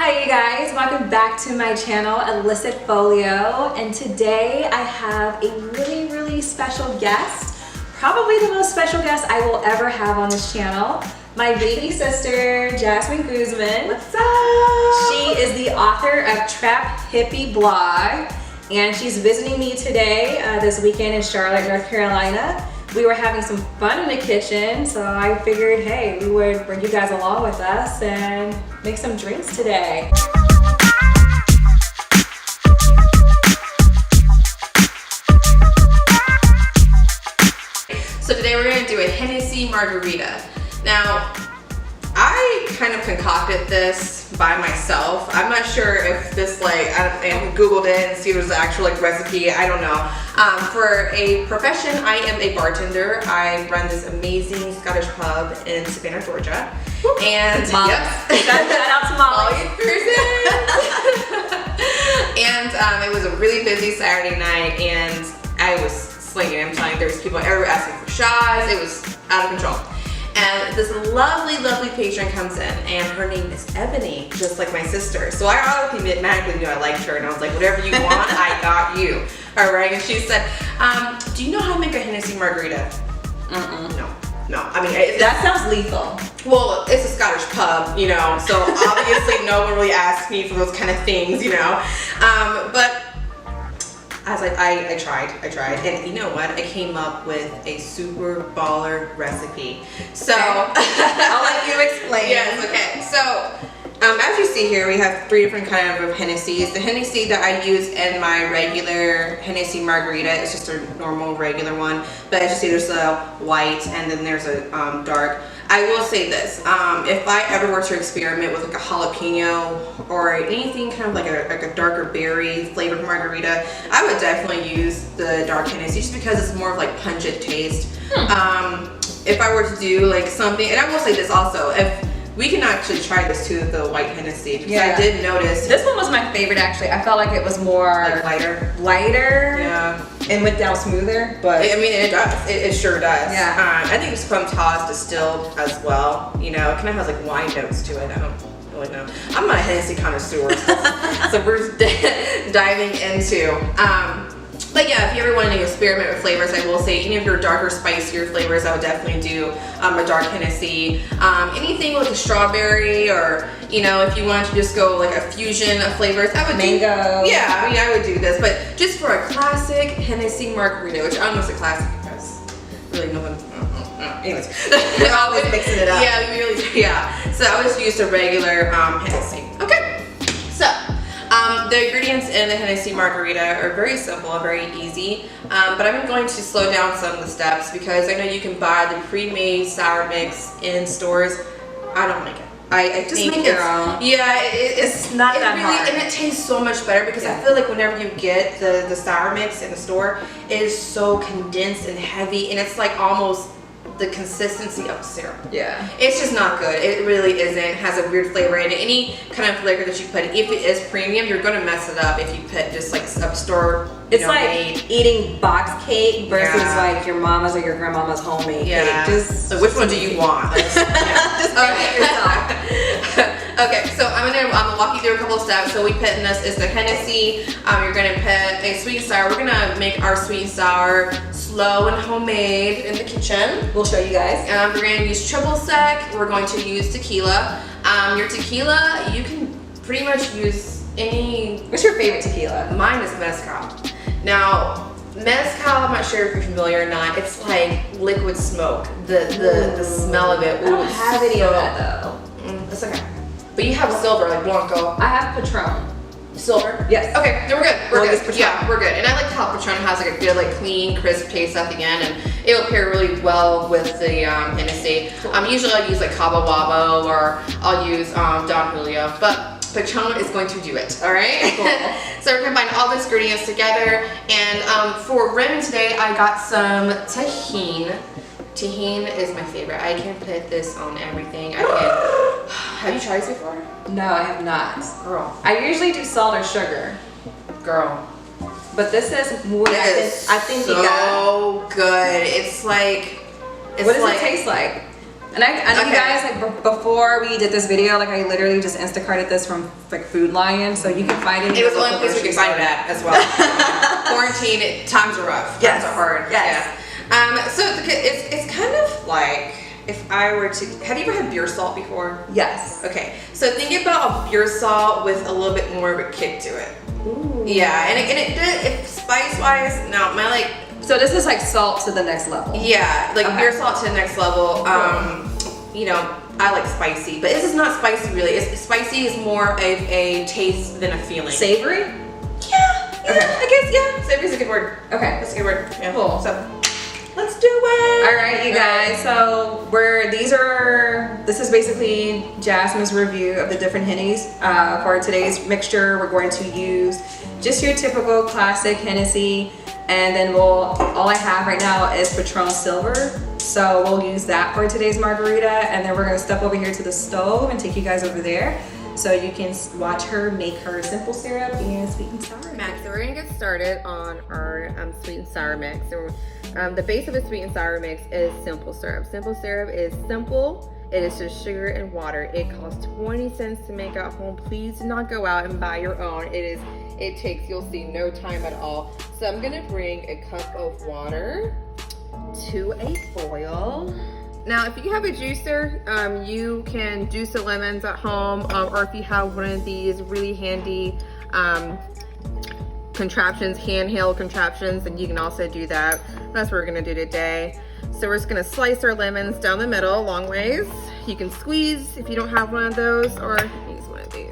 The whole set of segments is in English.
Hi you guys, welcome back to my channel, Elicit Folio, and today I have a really special guest, probably the most special guest I will ever have on this channel, my baby sister, Jasmine Guzman. What's up? She is the author of Trap Hippie blog, and she's visiting me today, this weekend in Charlotte, North Carolina. We were having some fun in the kitchen, so I figured, hey, we would bring you guys along with us and make some drinks today. So today we're going to do a Hennessy Margarita. Now, I kind of concocted this by myself. I'm not sure if this, I Googled it and see if there's an actual recipe. I don't know. For a profession, I am a bartender. I run this amazing Scottish pub in Savannah, Georgia. And Molly. Yep. Shout out to Molly. And it was a really busy Saturday night, and I was slinging. I'm telling you, there was people everywhere asking for shots. It was out of control. And this lovely patron comes in, and her name is Ebony, just like my sister. So I automatically knew I liked her, and I was like, whatever you want, I got you. All right, and she said, do you know how to make a Hennessy Margarita? No. I mean, that sounds lethal. Well, it's a Scottish pub, you know, so obviously no one really asked me for those kind of things, you know. But I was like, I tried, and you know what? I came up with a super baller recipe. So I'll let you explain. Yes, okay. So as you see here, we have 3 different kinds of Hennessy's. The Hennessy that I use in my regular Hennessy Margarita is just a normal regular one, but as you see, there's a white and then there's a dark. I will say this, if I ever were to experiment with a jalapeno or anything kind of like a darker berry flavored margarita, I would definitely use the dark Hennessy just because it's more of pungent taste. If I were to do something, and I will say this also, if we can actually try this too, the white Hennessy, because I did notice. This one was my favorite actually. I felt like it was more lighter. Yeah. And went down smoother, but I mean, it does. It sure does. Yeah. I think it's Crumbtoss distilled as well. You know, it kind of has wine notes to it. I don't really know. I'm not a Hennessy connoisseur, so we're diving into. But yeah, if you ever want to experiment with flavors, I will say any of your darker, spicier flavors, I would definitely do a dark Hennessy. Anything with a strawberry, or if you wanted to just go a fusion of flavors, I would mango. Yeah, I mean, I would do this, but just for a classic Hennessy Margarita, which I don't know if it's a classic because really no one. Anyways, we're always mixing it up. Yeah, we really do. Yeah. So I just used a regular Hennessy. Okay. So. The ingredients in the Hennessy Margarita are very simple and very easy, but I'm going to slow down some of the steps because I know you can buy the pre-made sour mix in stores. I don't like it. I just think make your own. Yeah, it's not that hard. And it tastes so much better because I feel like whenever you get the sour mix in the store, it is so condensed and heavy, and it's almost the consistency of syrup. Yeah. It's just not good. It really isn't. It has a weird flavor in it. Any kind of flavor that you put, if it is premium, you're going to mess it up if you put just a store. It's like eating box cake versus your mama's or your grandmama's homemade cake. Just so which one do you want? Just make it yourself. Okay, so I'm gonna walk you through a couple of steps. So we put in this is the Hennessy. You're gonna put a sweet and sour. We're gonna make our sweet and sour slow and homemade in the kitchen. We'll show you guys. We're gonna use triple sec. We're going to use tequila. Your tequila, you can pretty much use any. What's your favorite tequila? Mine is mezcal. Now, mezcal, I'm not sure if you're familiar or not. It's like liquid smoke. The smell of it. I don't have any of that though. It's okay. But you have silver, like Blanco. I have Patron. Silver? Yes. Okay, then we're good. We're good. Patron. Yeah, we're good. And I like how Patron has a good, clean, crisp taste at the end, and it will pair really well with the Hennessy. Usually I use Cabo Wabo, or I'll use Don Julio, but Patron is going to do it, all right? Cool. So we're gonna combine all the ingredients together, and for rimming today, I got some tahini. Tahini is my favorite. I can put this on everything. Have you tried this before? No, I have not. Girl. I usually do salt or sugar. Girl. But this is muy so good. It's what does it taste like? And I know Okay. you guys, like before we did this video, like I literally just Instacarted this from like Food Lion, so you can find it. It was the only place we could find it at as well. Quarantine, times are rough. Yes. Times are hard. Yes. Yeah. So it's kind of like if I were to, have you ever had beer salt before? Yes. Okay, so think about a beer salt with a little bit more of a kick to it. Ooh. Yeah, and it spice wise, no, my like. So this is like salt to the next level. Yeah, like Okay. beer salt to the next level. You know, I like spicy, but this is not spicy really. Spicy is more of a taste than a feeling. Savory? Yeah, Okay. I guess, yeah. Savory's a good word. Okay. That's a good word. Yeah. Cool. So, let's do it. All right, you guys. So this is basically Jasmine's review of the different Hennies. For today's mixture, we're going to use just your typical classic Hennessy, and then all I have right now is Patron Silver. So we'll use that for today's margarita, and then we're gonna step over here to the stove and take you guys over there so you can watch her make her simple syrup and sweet and sour mix. So we're gonna get started on our sweet and sour mix. So, the base of a sweet and sour mix is simple syrup. Simple syrup is simple. It is just sugar and water. It costs 20 cents to make at home. Please do not go out and buy your own. It takes, you'll see, no time at all. So I'm gonna bring a cup of water to a foil. Now, if you have a juicer, you can juice the lemons at home, or if you have one of these really handy contraptions, handheld contraptions, then you can also do that. That's what we're gonna do today. So we're just gonna slice our lemons down the middle, long ways. You can squeeze if you don't have one of those, or use one of these.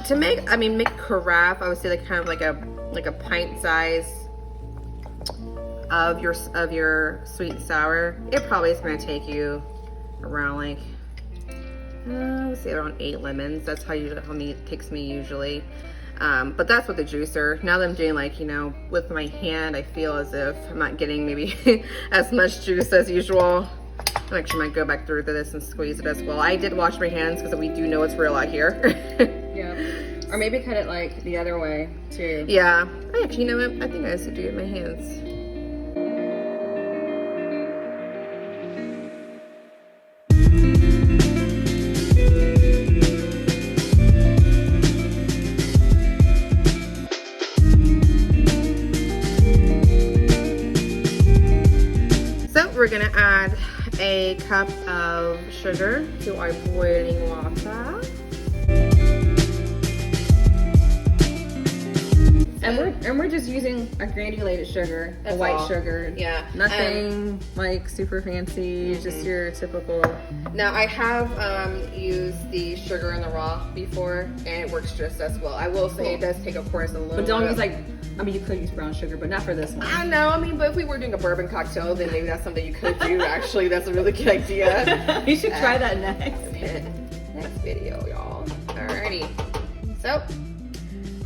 To make carafe, I would say like kind of like a pint size of your sweet and sour. It probably is going to take you around like let's say around 8 lemons. That's how many it takes me usually. But that's with the juicer. Now that I'm doing like, you know, with my hand, I feel as if I'm not getting maybe as much juice as usual. I actually might go back through this and squeeze it as well. I did wash my hands because we do know it's real out here. Yeah. Or maybe cut it like the other way too. Yeah. Actually, you know what? I think I also do it with my hands. So we're gonna add a cup of sugar to our boiling water. And we're just using a granulated sugar, That's a white all. sugar. Yeah. Nothing like super fancy, just your typical. Now I have used the sugar in the raw before, and it works just as well. I will say it does take, of course, a little. But don't bit use of- like, I mean, you could use brown sugar, but not for this one. I know. I mean, but if we were doing a bourbon cocktail, then maybe that's something you could do. Actually, that's a really good idea. You should try that next. Next video, y'all. Alrighty. So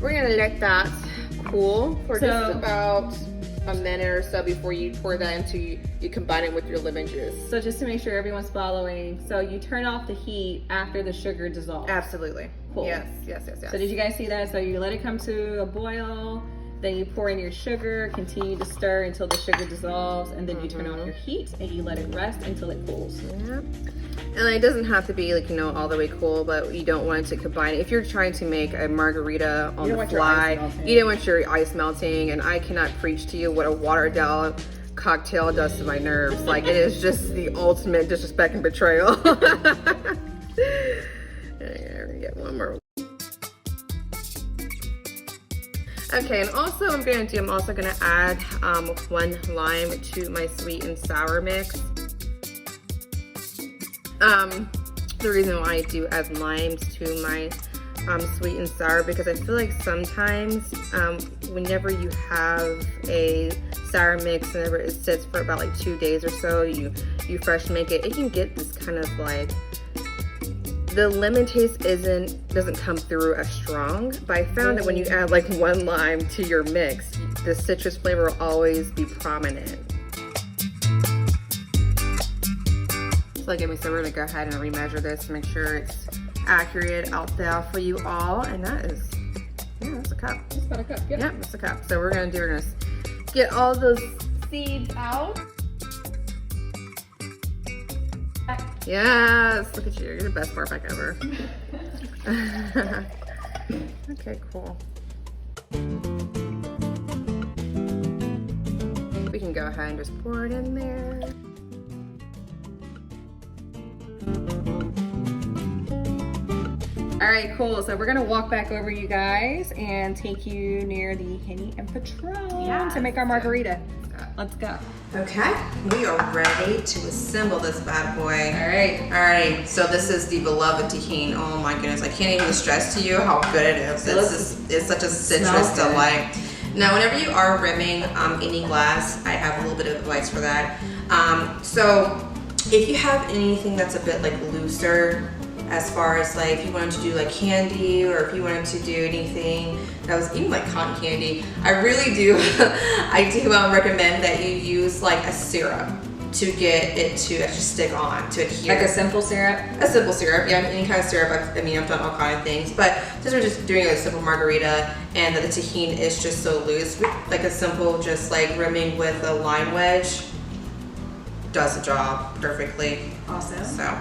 we're gonna let that cool for just about a minute or so before you pour that into you combine it with your lemon juice. So just to make sure everyone's following, so you turn off the heat after the sugar dissolves. Absolutely. Cool. Yes. So did you guys see that? So you let it come to a boil, then you pour in your sugar, continue to stir until the sugar dissolves, and then you turn off your heat and you let it rest until it cools. Yeah. And it doesn't have to be like, you know, all the way cool, but you don't want it to combine. If you're trying to make a margarita on the fly, you don't want your ice melting, and I cannot preach to you what a watered down cocktail does to my nerves. Like, it is just the ultimate disrespect and betrayal. Get one more. Okay, and also I'm also gonna add 1 lime to my sweet and sour mix. The reason why I do add limes to my sweet and sour, because I feel like sometimes whenever you have a sour mix, whenever it sits for about like 2 days or so, you fresh make it, it can get this kind of like, the lemon taste doesn't come through as strong, but I found that when you add like 1 lime to your mix, the citrus flavor will always be prominent. So we're gonna go ahead and remeasure this to make sure it's accurate out there for you all, and that is, yeah, that's a cup. It's about a cup. Yep, that's a cup. So we're gonna get all those seeds out. Yes, look at you. You're the best bar back ever. Okay, cool. We can go ahead and just pour it in there. All right, cool. So we're gonna walk back over, you guys, and take you near the Henny and Patron to make our margarita. Let's go. Okay, we are ready to assemble this bad boy. All right. All right, so this is the beloved tahini. Oh my goodness, I can't even stress to you how good it is. It's such a citrus delight. Now, whenever you are rimming any glass, I have a little bit of advice for that. So if you have anything that's a bit like looser, as far as like if you wanted to do like candy, or if you wanted to do anything that was even like cotton candy, I really do, I do recommend that you use like a syrup to get it to actually stick on, to adhere. Like a simple syrup? A simple syrup, yeah, any kind of syrup. I mean, I've done all kind of things, but since we're just doing a simple margarita and that the tahini is just so loose, like a simple just like rimming with a lime wedge does the job perfectly. Awesome. So,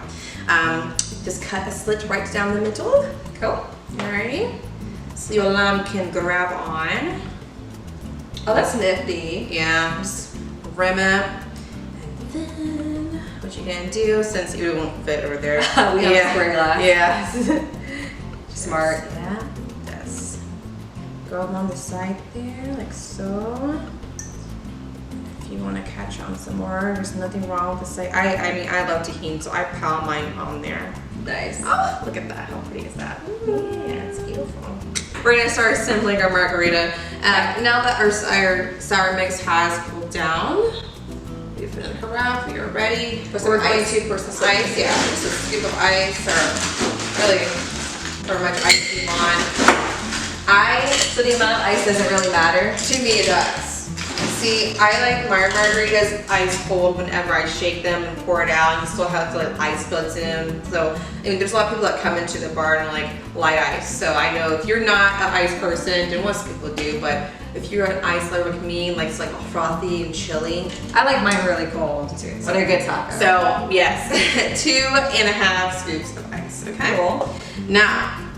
just cut a slit right down the middle. Cool. Alrighty. So your lime can grab on. Oh, that's nifty. Yeah, just rim it. And then what you're gonna do, since it won't fit over there. We have square glass. Yeah. Smart. Yeah. Just go along the side there, like so. If you want to catch on some more, there's nothing wrong with the side. I mean, I love tahini, so I pile mine on there. Nice. Oh, look at that. How pretty is that? Yeah, it's beautiful. We're going to start assembling our margarita. Now that our sour mix has cooled down, we put in a carafe. We are ready. We're going to pour some ice. Yeah, just a scoop of ice, or really however much ice you want. So the amount of ice doesn't really matter? To me, it does. See, I like my margaritas ice cold whenever I shake them and pour it out, and you still have to like ice buds in. So, I mean, there's a lot of people that come into the bar and like light ice. So I know if you're not an ice person, and most people do, but if you're an ice lover like me, like it's like frothy and chilly. I like mine really cold too, so they're good tacos. So yes, 2.5 scoops of ice, okay? Cool. Now,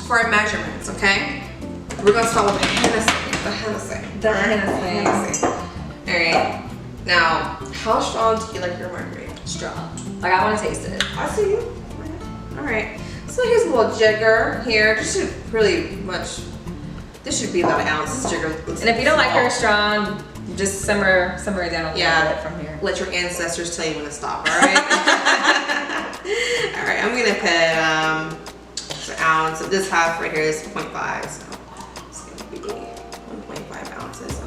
for our measurements, okay? We're gonna start with the Hennessy. The Hennessy. All right. Now, how strong do you like your margarita? Strong. Like, I want to taste it. I see you. All right. So here's a little jigger here. This should pretty much. This should be about an ounce. This jigger looks. And if you don't like her strong, just simmer it down a little bit from here. Let your ancestors tell you when to stop. All right. All right. I'm gonna put an ounce. So this half right here is 0.5. So it's gonna be 1.5 ounces.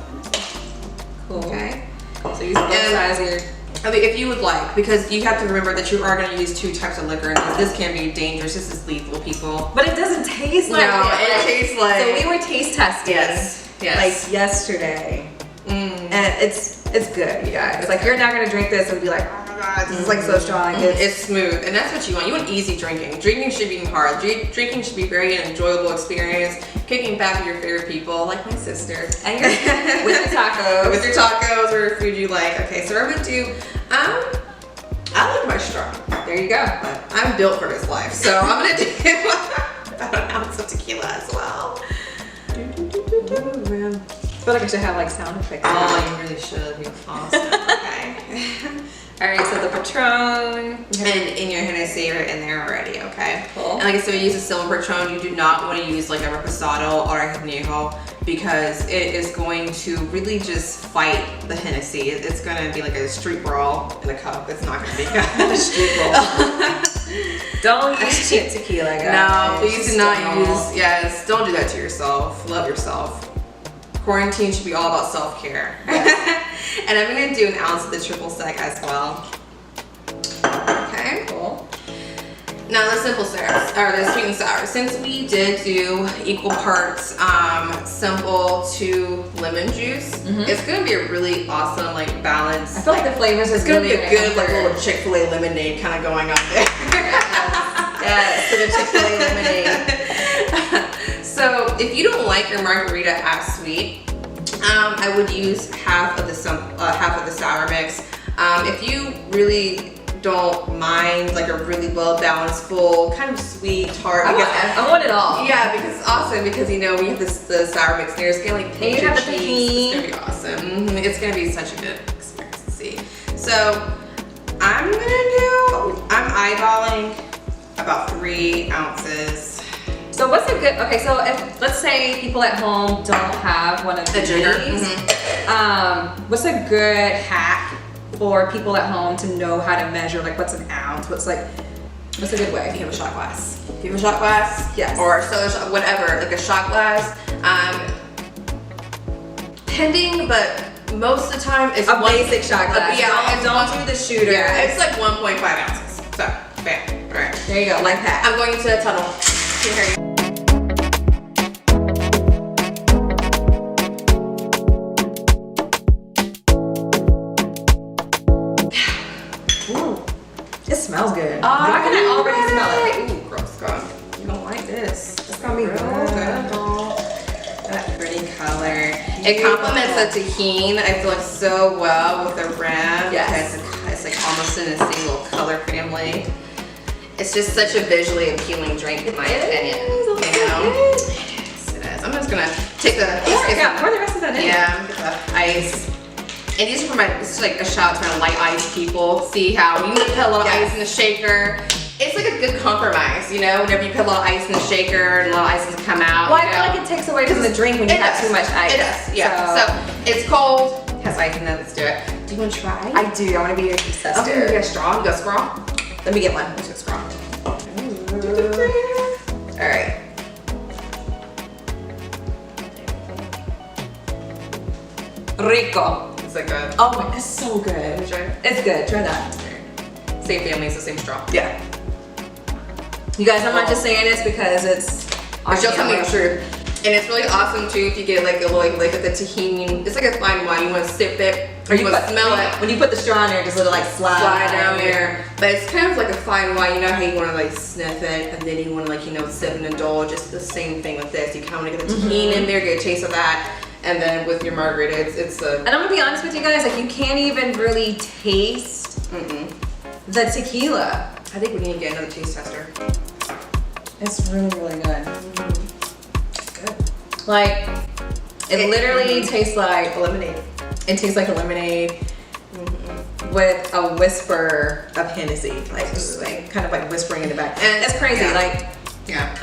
Cool. Okay. So use both sides here. I mean, if you would like, because you have to remember that you are going to use 2 types of liquor, and this can be dangerous. This is lethal, people. But it doesn't taste like No, it. it tastes like. So we were taste testing. Yes. Like yesterday. And it's good, you guys. It's like good. you're not gonna drink this and be like, oh my god, this is like so strong. It's smooth, and that's what you want. You want easy drinking. Drinking should be hard. Drinking should be very an enjoyable experience. Kicking back with your favorite people, like my sister, And you're with your tacos. with your tacos or food you like. Okay, so we're gonna do. I like my strong. There you go. But I'm built for this life, so I'm gonna do about an ounce of tequila as well. I feel like I should have like sound effects. Oh, you really should. You're awesome. Okay. All right, so the Patron. And in your Hennessy are in there already, okay? Cool. And like I said, we use a silver Patron. You do not want to use like a Reposado or a Añejo because it is going to really just fight the Hennessy. It's going to be like a street brawl in a cup. It's not going to be good. Street brawl. Don't use cheap tequila, guys. No, please do not Don't. use, yes, don't do that to yourself. Love yourself. Quarantine should be all about self-care. Yes. And I'm gonna do an ounce of the triple sec as well. Okay. Cool. Now the simple syrups, or the sweet and sour. Since we did do equal parts simple to lemon juice, it's gonna be a really awesome like balance. I feel like the flavors it's is gonna really be a good like clear. little Chick-fil-A lemonade kind of going on there. Yes, to the Chick-fil-A lemonade. So if you don't like your margarita as sweet, I would use half of the sour mix. If you really don't mind like a really well balanced, full, kind of sweet, tart. I want it all. Yeah, because it's awesome because you know we have the sour mix there. It's gonna like paint your cheeks. It's gonna be awesome. It's gonna be such a good experience to see. So I'm eyeballing about 3 ounces. So what's a good, okay, so if, let's say people at home don't have one of these, what's a good hack for people at home to know how to measure, like what's an ounce, what's a good way? You have a shot glass. You have a shot glass? Yes. Or soda shot, whatever, like a shot glass. Pending, but most of the time it's a basic shot glass. Don't do the shooter. Yeah, it's like 1.5 ounces. So, bam. All right. There you go, like that. I'm going into a tunnel. Here. Ooh, it smells good. Oh, I can already smell it. Ooh, gross, God. You don't like this. It's gonna be good. That pretty color. It complements the tahini, I feel like, so well with the rim. Yes. Because it's like almost in a single color family. It's just such a visually appealing drink in my opinion. You know? It is. I'm just gonna take the Pour the rest of that in. Yeah, I'm gonna get the ice. And these are for this is like a shout out to my light ice people. See how you put a little ice in the shaker. It's like a good compromise, you know, whenever you put a little ice in the shaker and a little ice has come out. Well, I feel like it takes away from the drink when you have too much ice. It does, yeah. So it's cold, has ice in it, let's do it. Do you want to try? I do, I want to be a tester. Okay, you got a straw? You got a straw? Let me get one. Let's get a straw. All right. Rico. Is that good? Oh my, it's so good. Sure. It's good, try that. Same family, it's the same straw. Yeah. You guys, I'm not just saying this because it's But she'll tell me the truth. And it's really awesome too if you get like a little like the tahini. It's like a fine wine. You want to sip it or you want to smell it. When you put the straw in there, just let it like slide down there. But it's kind of like a fine wine. You know how you want to like sniff it and then you want to like, you know, sip and indulge. It's the same thing with this. You kind of want to get the tahini in there, get a taste of that. And then with your margarita, it's a... And I'm gonna be honest with you guys, like you can't even really taste the tequila. I think we need to get another taste tester. It's really, really good. Good. Like, it literally tastes like lemonade. It tastes like a lemonade with a whisper of Hennessy. Like, just like, kind of like whispering in the back. And it's crazy. Yeah.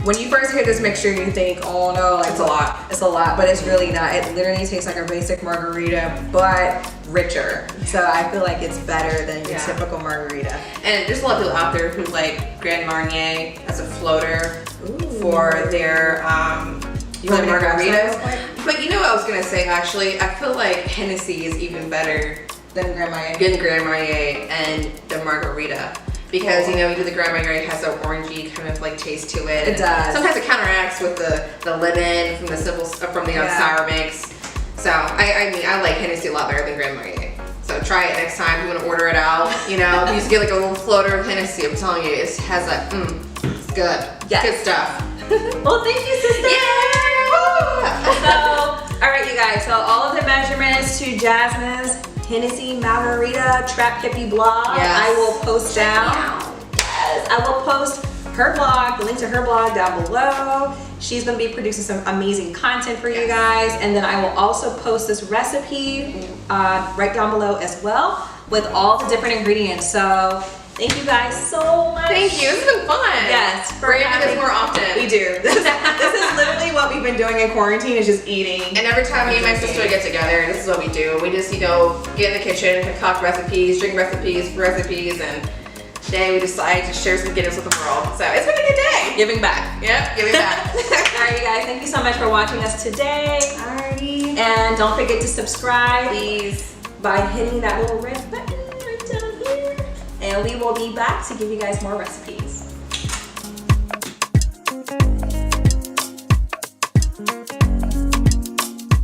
When you first hear this mixture, you think, oh no, like, it's a lot. It's a lot, but it's really not. It literally tastes like a basic margarita, but richer. So I feel like it's better than your typical margarita. And there's a lot of people out there who like Grand Marnier as a floater for their margaritas. But you know what I was gonna say actually? I feel like Hennessy is even better Than Grand Marnier. than Grand Marnier and the margarita. Because you know, the Grand Margarita has an orangey kind of like taste to it. It does. Sometimes it counteracts with the lemon from the sour mix. So I mean I like Hennessy a lot better than Grand Marnier. So try it next time if you want to order it out. You know, you just get like a little floater of Hennessy. I'm telling you, it has that it's good. Yes. Good stuff. Well, thank you, sister. Yeah. So, all right, you guys. So all of the measurements to Jasmine's Hennessy Margarita Trap Hippie blog, I will post down. Yes, I will post her blog, the link to her blog down below. She's gonna be producing some amazing content for you guys. And then I will also post this recipe right down below as well with all the different ingredients. So thank you guys so much. Thank you, it's been fun. Yes, we're gonna do this more often. We do. This is literally what we've been doing in quarantine, is just eating. And every time me and my sister get together, this is what we do. We just, you know, get in the kitchen, concoct recipes, drink recipes, and today we decide to share some Guinness with the world. So it's been a good day. Giving back. Yep, giving back. All right, you guys, thank you so much for watching us today. Alrighty. And don't forget to subscribe, Please. by hitting that little red button right down here. And we will be back to give you guys more recipes.